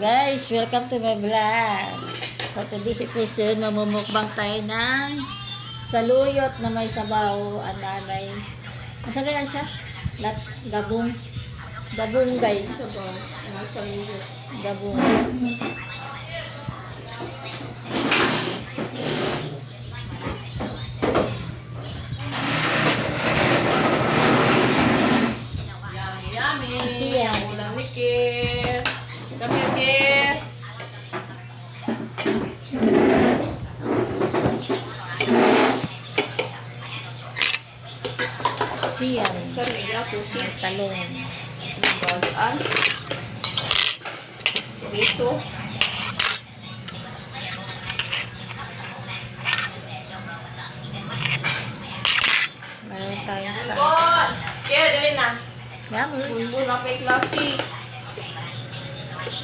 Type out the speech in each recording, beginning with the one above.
Guys, welcome to my vlog. For today's episode, mamumukbang tayo ng saluyot na may sabaw. May nasa ganyan siya? Gabong. Gabong guys. Sabaw. Saluyot. Gabong. Yummy. Siya. Ulam ni Kir. Come here, Kir. Siyang. Kami na susi. Talong. Balaan. Dito. Mayroon tayo sa Bon! Kir, dali na. yummy. Bulbul na kay klase.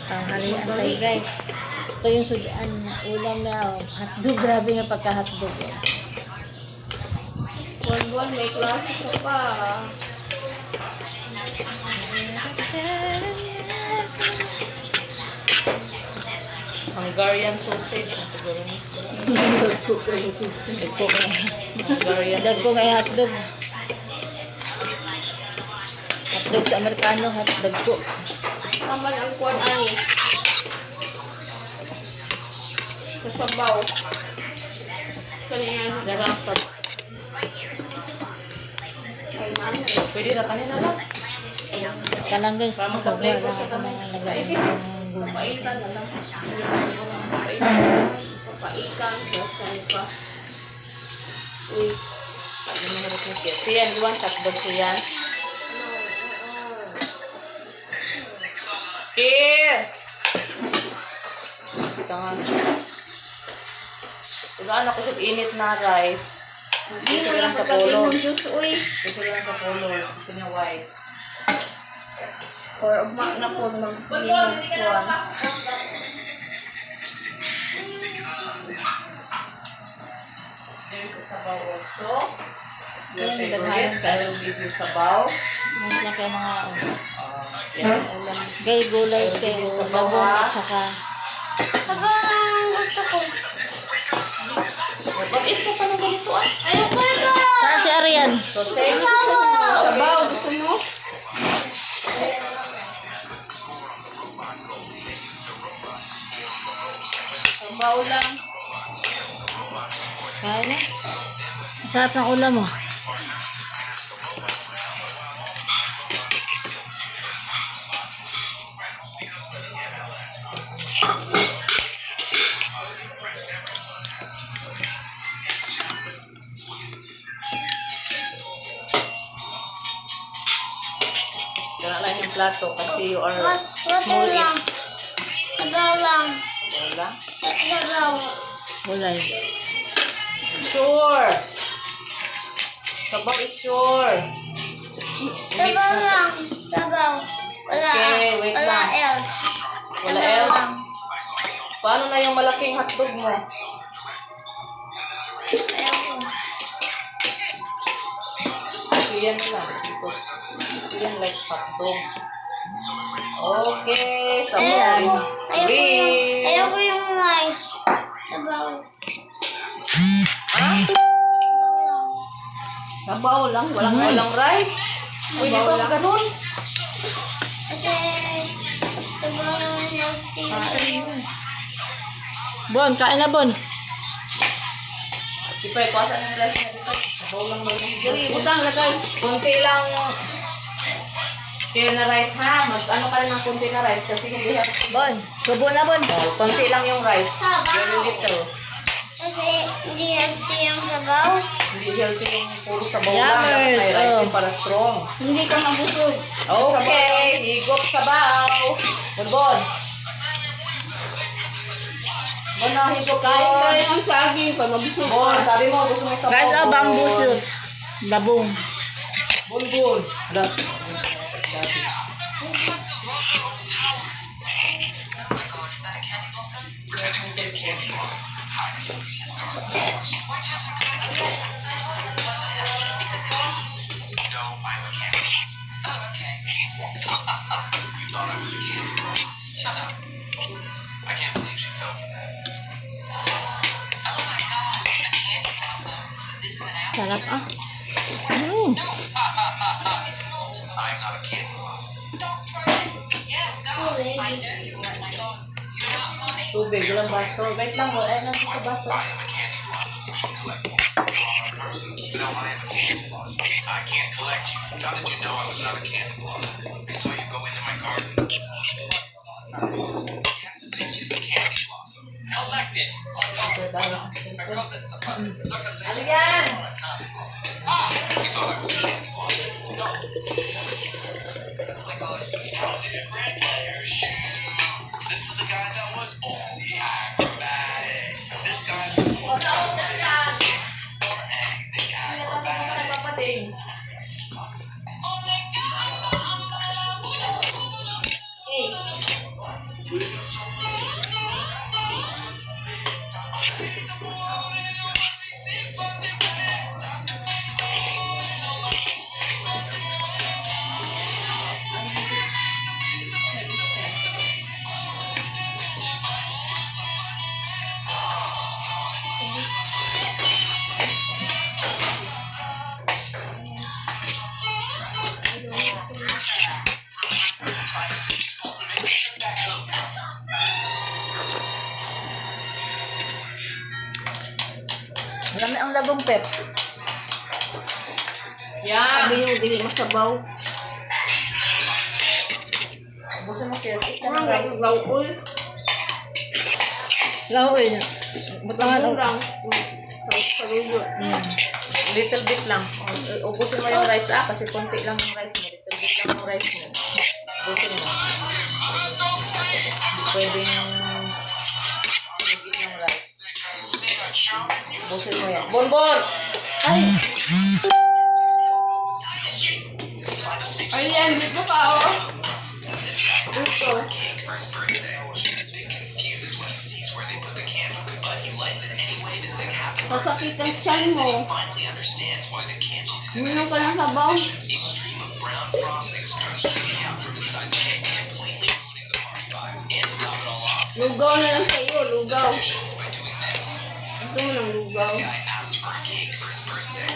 Tanghalian tayo guys. Ito yung sudan ulam na hotdog. Grabe nga pagka-hotdog. Bulbul, may klase ka pa. Hungarian sausage. Siguro nito. Hungarian Hotdog ko ngay hotdog. Hotdog sa Amerikano, hotdog ko. Naman ang kuwan ani. Sa sabaw. Kanina. Dagang sa Ay, mami. Pwede na kanina lang. kanang guys. Para Sobrang magka-flavor siya lahat kami. ng lagay ng gulay. Papaitan na lang. Papaitan. Saskan pa. Uy. Ano mo na rin siya? Siyan, di ba? Takbog siyan. Yes! Tangan. Tugaan ako sa init na rice. Hindi Gusto ko na lang lang sa pagkain polo. ng juice. Uy. Gusto ko lang sa polo. Gusto niya white. Or ugma na po mag-kuwan. There's a sabaw also. Your Ayan, favorite. daghanan ka. I will give you sabaw. Mas lang kayo mga Yan. ulam. Gay gulay kayo. Labong at saka Gusto ko. Mag-eat ka pa ng ganito ah. Ayoko ito. saan si Arian? Sausage. Sabaw. Gusto mo? Sabaw lang. Kaya na. Ang sarap ng ulam mo. Kaya lang yung plato kasi you are Water small lang. eat. Sabaw lang. Wala. Sabaw. Gulay. Sure. Sabaw is sure. Sabaw lang. Sabaw. Wala. Okay, wait Wala lang. else. Wala Sabaw else. lang. Paano na yung malaking hotdog mo? Ayoko. So yan lang. Because yan like hotdog. Okay. Sabaw. Green. Ayoko yung rice. Sabaw. Ha? Sabaw lang. Walang rice. Pwede ba ganun? Kasi sabaw lang yung steam. Bon, kain na Bon. Di pa, ikuwasan ng rice na dito. Sabaw lang mo yung diri. Butang, lagay. Kunti lang. Share na rice ha. Mag-ano ka rin ng kunti na rice kasi hindi healthy. Bon, subo na Bon. Oh, konti lang yung rice. Sabaw. Very little. Kasi hindi healthy yung sabaw. Hindi healthy yung puro sabaw lang. Dapat Yummers, may rice oh. din para strong. Hindi ka mabusog. Okay, higop sabaw. Bonbon. Bon na, higop Kain Bon. tayo ng saging pa mabusog. Bon, sabi mo gusto mo sabaw. Guys, bamboo Bon. shoot. Labong. Bonbon. Hala. can't believe she fell for that. Sarap ah. Mm. I'm not a candy blossom. Tubig, walang baso. Wait lang mo. Ay, nandito baso. I am a candy blossom. You should collect me. You are a person. No, I am a candy blossom. I can't collect you. How did you know I was not a candy blossom? I saw you go into my garden. Yes, this is the candy blossom. Collect it. Because it's supposed to look a Ano little yan? Ah, you thought I was a candy blossom. No. How different players shoot. This is the guy that was only acrobatic. This guy's more anything acrobatic. Papating. Marami ang labong pep. Yan. Sabi yung dili masabaw. Busan mo kaya. Ito Kurang na lang guys. gawul. Lahoy. Butangan Kurang ang... lang. Saluyo. Little bit lang. Ubusin mo yung rice kasi konti lang yung rice mo. Little bit lang yung rice mo. Ubusin mo. Pwedeng ligit ng rice. Ubusin mo yan. Bonbon! Ay! Ayan, dito pa oh. Ito. Cake for his birthday. He's a bit confused when he sees where they put the candle, but he lights it anyway to sing happy birthday. Sasakit ang It's tiyan then that he mo. finally understands why the candle is in that Uminom ka ng exact sabaw. position. A stream of brown frosting starts shooting out from inside the cake, completely ruining the party vibe. And to top it all off, Lugaw na lang sa'yo, it's the lugaw. tradition by doing this. Ito mo ng lugaw. This guy asks for a cake for his birthday.